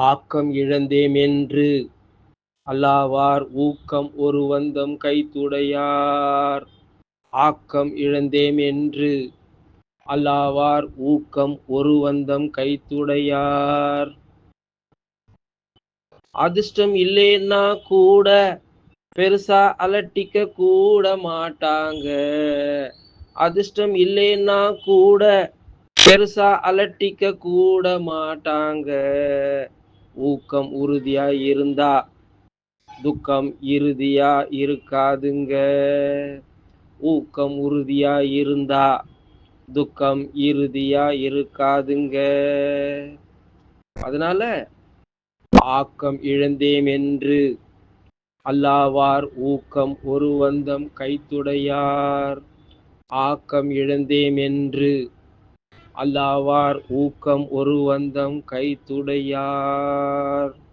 ஆக்கம் இழந்தேமென்று அல்லாவார் ஊக்கம் ஒருவந்தம் கைத்துடையார். ஆக்கம் இழந்தேமென்று அல்லாவார் ஊக்கம் ஒருவந்தம் கைத்துடையார். அதிர்ஷ்டம் இல்லேன்னா கூட பெருசா அலட்டிக்க கூட மாட்டாங்க. அதிர்ஷ்டம் இல்லேன்னா கூட பெருசா அலட்டிக்க கூட மாட்டாங்க. ஊக்கம் உறுதியா இருந்தா துக்கம் இறுதியா இருக்காதுங்க. ஊக்கம் உறுதியா இருந்தா துக்கம் இறுதியா இருக்காதுங்க. அதனால ஆக்கம் இழந்தேமென்று அல்லாவார் ஊக்கம் ஒருவந்தம் கைத்துடையார். ஆக்கம் இழந்தேமென்று அல்லாவார் ஊக்கம் ஒருவந்தம் கைத்துடையார்.